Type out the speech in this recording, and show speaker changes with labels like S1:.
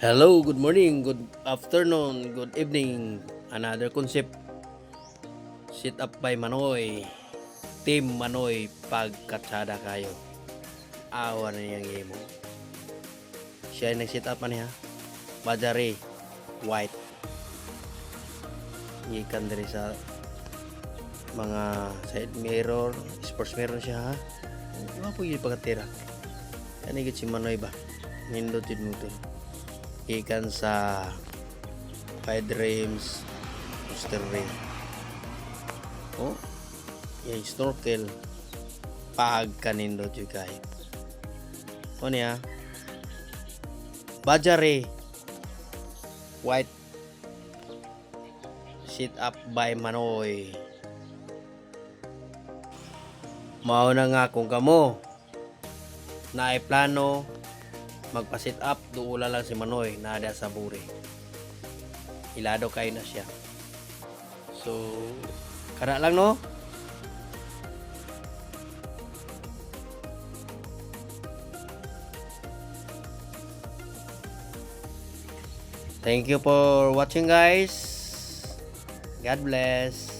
S1: Hello, good morning, good afternoon, good evening. Another concept, sit up by Manoy. Team Manoy, pagkatsada kayo. Awa na niyang imo. Siya ay nag-sit up man niya. Bajari, white. Ikan dari sa mga side mirror, sports mirror siya ha. Wala po yung pagkatira. Yan higit si Manoy ba? Nindot yun mo to. Ikan sa wide rims, booster ring. Oh, yung snorkel pag kanindot yung kahit. O niya, Bajare white sit up by Manoy. Mao na nga kung kamo na plano magpa-sit up, duula lang si Manoy na ada sa buri. Ilado kayo na siya. So, kana lang no? Thank you for watching guys. God bless.